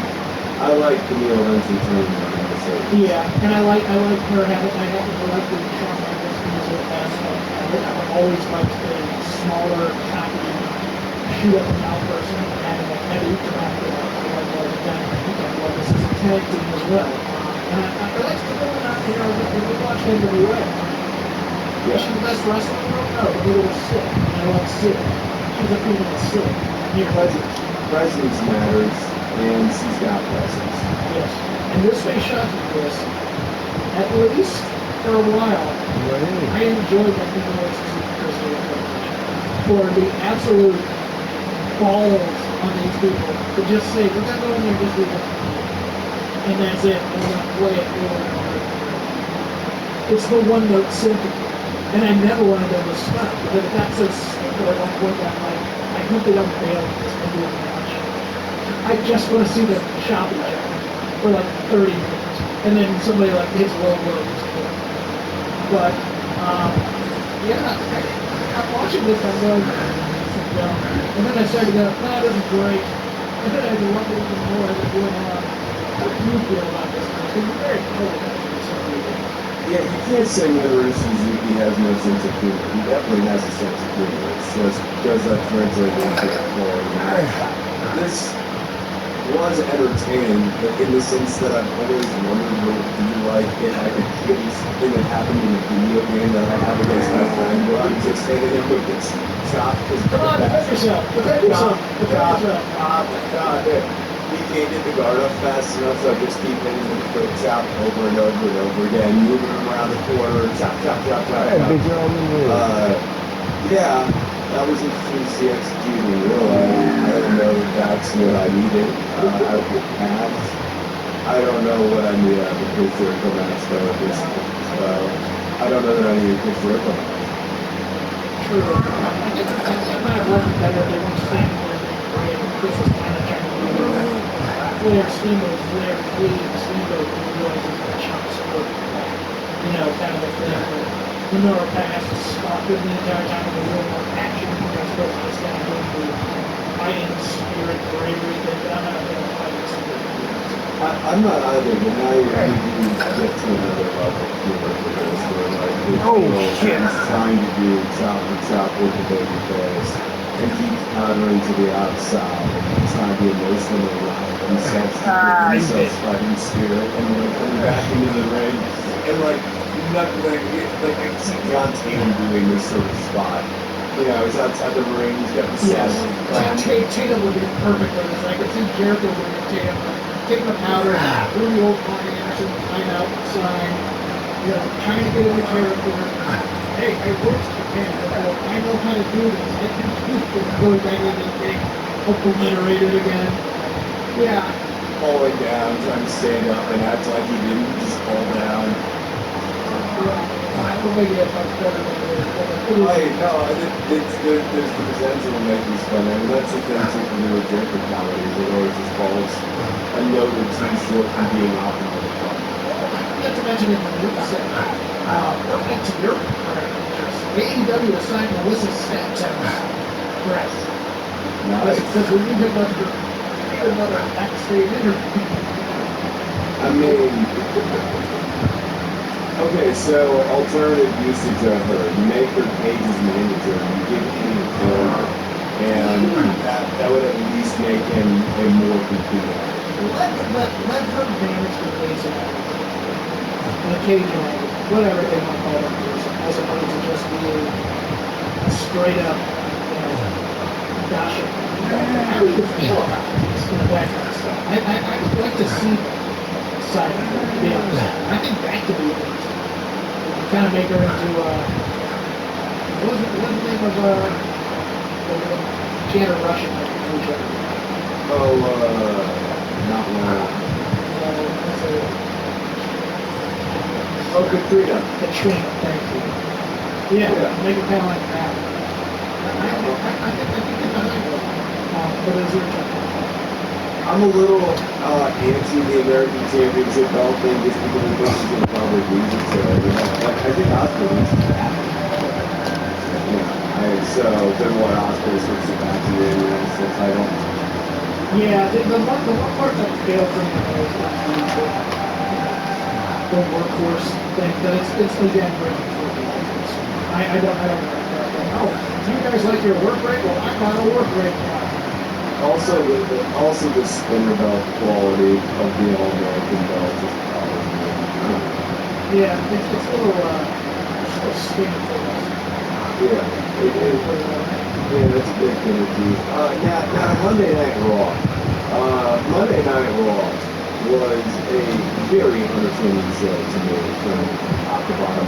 I like Camille eventually turning on the Mercedes. Yeah, and I like her having, I like the Shawn Mendes music aspect of it. I've always liked a smaller, happy, shoot up and down person, and a heavy to have the like dynamic. I love this as a tag team as well. And I like to go out here and we watch NWA. Yeah. Is she the best wrestler in the world? No, but neither was Sid. And I like Sid. She's a female Sid. Presence matters, and she's got presence. Yes. And this may shock you, Chris. At least for a while, I enjoyed that the noise for the absolute balls on these people to just say, we're going to go in there and just do that. And that's it. And we're going to play it over and over. It's the one note symphony. And I never wanted them to stop, but it got so stupid at one point that like, I hope they don't fail this maybe a match. I just want to see them chop each other for like 30 minutes, and then somebody like hits low blows. But yeah, I'm watching this. I'm going, and then I started to go, this is great. I'd love it even more than doing how you feel about this match. Because you're very cool about it for some reason. Yeah, you can't say Minoru Suzuki has no sense of humor. He definitely has a sense of humor. It's just, does that translate into the play? This was entertaining, but in the sense that I've always wondered what it would be like if I could do something that happened in a video game that I have against my friend, where I'm just hitting him with this chop. Come on, defend yourself. Defend yourself. Defend yourself. God. He can't get the guard up fast enough, so I just keep hitting him with the chop over and over and over again, moving him around the corner, chop. Yeah, that was interesting to see executing. I don't know if that's what I needed out of the past. I don't know what I need out of the Chris Jericho match, though, at this point. So, I don't know that I need a Chris Jericho match. True. I think it might have worked better if they weren't standing there being great and Chris was kind of trying to do Flair Steamboat, Flair Fleet, Steamboat, and he realizes the chomps work. Kind of a thing where Minoru kind of has to stop it the entire time with a little more action as opposed to just kind of doing the fighting spirit, bravery thing. But I'm not a big fighting spirit. I'm not either, but now you get to another level here for this, where like he's trying to do chop with the baby face and keeps countering to the outside and trying to be emotionally alive himself to get himself fighting spirit and like coming back into the ring and like I see John Tatum doing this sort of spot. He's outside the ring, he's got the saddle. Tatum would be perfect for this. I could see Jericho doing it, Tatum. Taking the powder, doing the old Arn Anderson line out sign, trying to get into character. Hey, I worked Japan before. I know how to do this. I can do this. Going back into the ring, obliterated again. Yeah. Falling down, trying to stand up and act like he didn't just fall down. Well, maybe it's much better than it is. There's the potential to make these fun. I mean, that's the thing too from the Jericho comedies. It always just falls a note or two short from being optimal to fun. Not to mention in the news segment, back to your interest, AEW assigned Melissa Santos press. Nice. Because we need another backstage interview. I mean, okay, so alternative usage of her. You make her Page's manager, you give him a phone, and that would at least make him a more complete actor. Let her manage the basic the Cage angle, whatever they want to call that person, as opposed to just being a straight up, Dasha. How do you feel about this? That kind of stuff. I would like to see that side of her, to be honest. I think that could be interesting. Kind of make her into what's the name of she had a Russian name. Not long. Katrina. Katrina, thank you. Yeah, make it kind of like that. I think but it's your turn. I'm a little anti the American Championship belt thing just because I think she's gonna probably lose it. So I think Asuka wins that. So then what? Asuka switches it back to the Universal title. Yeah, the one part that failed for me is the workhorse thing. That it's again bringing for the offense. I don't know. Do you guys like your work rate? Well, I'm on a work rate now. Also the spinner belt quality of the All American belt is probably. Yeah, it's a little skinny for us. Yeah, it is. Yeah, that's a big thing with these. Now Monday Night Raw. Monday Night Raw was a very entertaining show to me from top to bottom.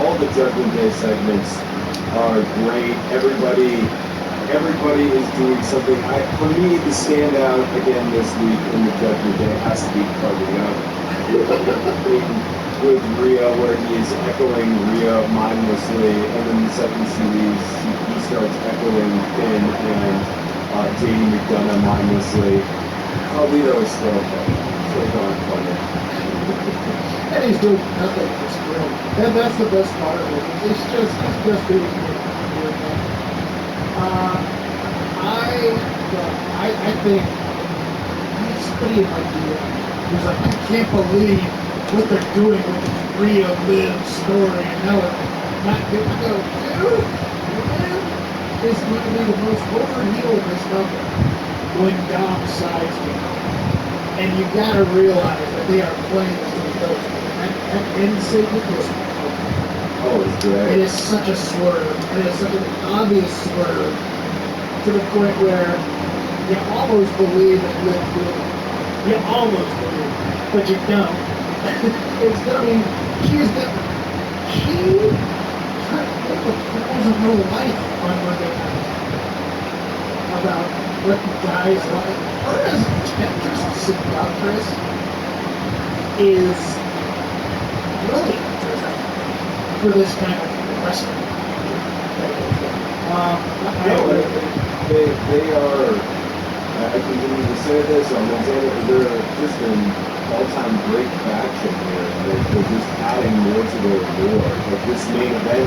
All the Judgment Day segments are great. Everybody is doing something. For me, the standout again this week in the Judgment Day has to be Carlito with Rhea, where he is echoing Rhea mindlessly, and then the second series he starts echoing Finn and JD McDonough mindlessly. Carlito is so darn funny. And he's doing nothing. It's great. That's the best part of it. He's just doing it. I think somebody in my DM who's like, I can't believe what they're doing with this Rhea Liv story. And now it's not good. I go, dude, Liv is going to be the most over heel in this company when Dom sides with him. And you gotta realize that they are playing this to the coach. That end segment was Oh, it's it great. is such a swerve. It is such an obvious swerve to the point where you almost believe that Liv will. You almost believe, but you don't. It's gonna be. She's gonna. She tried to put the balls of her life on Monday night about what guys like. Her as a temptress seductress is brilliant for this kind of wrestling. No, they are. I continue to say this. They're just an all-time great faction here. They're just adding more to their lore. Like this main event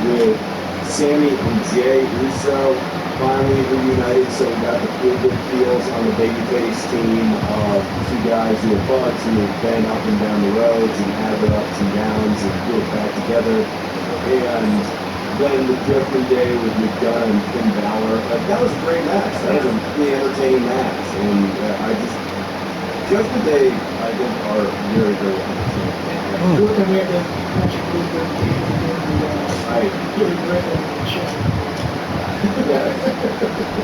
with Sammy and Jay Uso finally reunited. So we got the feel good feels on the babyface team of two guys who are buds who have been up and down the roads and had their ups and downs and put it back together. And then the Judgment Day with McDonough and Finn Balor, like that was a great match. That was a really entertaining match, and Judgment Day, I think, are very, very entertaining. And we had the Patrick Luther Right. Billy Graham on the show. Yeah.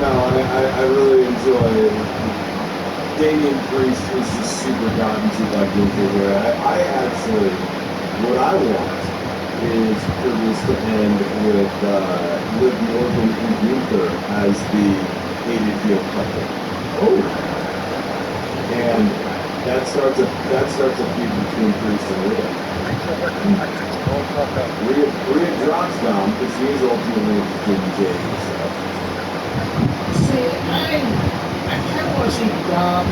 No, I really enjoy Damian Priest is just super gotten to by Gunther here. I actually, what I want is for this to end with Liv Morgan and Gunther as the hated heel couple. Oh. And that starts a feud between Priest and Rhea. Rhea drops Dom because he is ultimately interested in Jay himself. See, I kind of want to see Dom,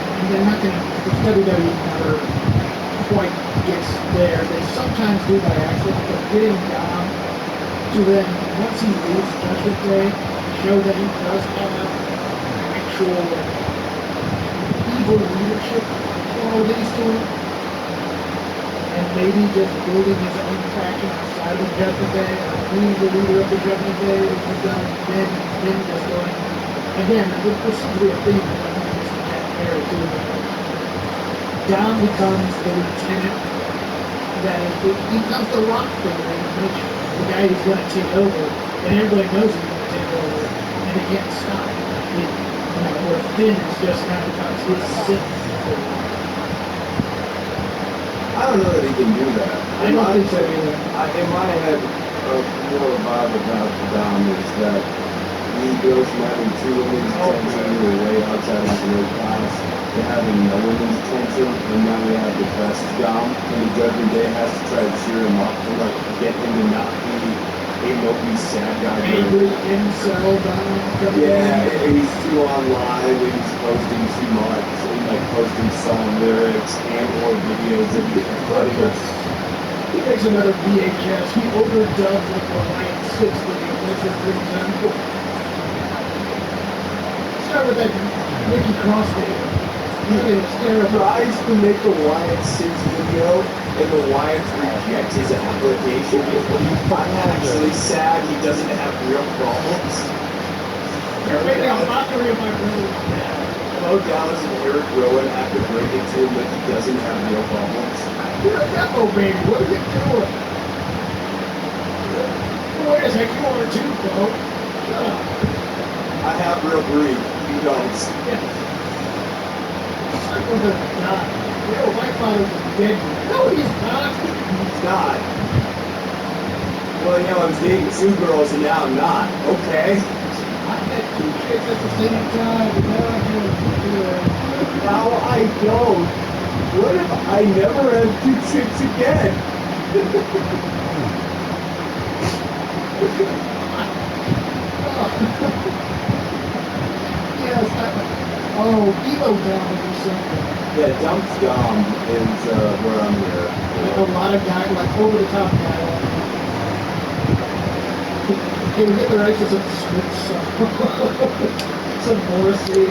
and they're not going to, the WWE never quite gets there. They sometimes do by accident, but getting Dom to then, once he leaves Judgment Day, show that he does have actual evil leadership qualities to him, and maybe just building his own faction outside of Judgment Day, or being the leader of the Judgment Day, then just going. Again, this seems to be a theme that I think is Jack too. Dom becomes the lieutenant that is, he becomes the rock figure in the picture, the guy who's going to take over, and everybody knows he's going to take over, and they can't stop it. Where Finn is just kind of becomes his sit. I don't know that he can do that. I don't think so either. In my head, more vibe about Dom is that he goes from having two women's attention who are way outside his weight class to having no women's attention, and now we have the best Dom, and the Judgment Day has to try to cheer him up and like get him to not be a mopey sad guy. Angry incel Dom. Yeah, and he's too online and he's posting too much and like posting song lyrics and or videos of his audience. He makes another VHS. He overdubs like Alliance 6 with the Blizzard, for example. Start with that Nikki Cross video. He tries to make a Wyatt 6 video and the Wyatt rejects his application. I'm actually sad he doesn't have real problems. You're making a mockery of my brother. Bo Dallas and Eric Rowan have to break it to him that he doesn't have real problems. You're a demo baby. What are you doing? Wait a second, you are too, Bo. Shut up. I have real grief. You don't. My brother died. My father's dead. No, he's not. He's not. Well, I'm dating two girls and now I'm not. Okay. I had two chicks at the same time. Now I don't. What if I never have two chicks again? Yes. Evo Dom is something. Yeah, Dump Dom is where I'm here. A lot of guys, like over the top guys. Can we get the rights to some Smith song? Some Morrissey,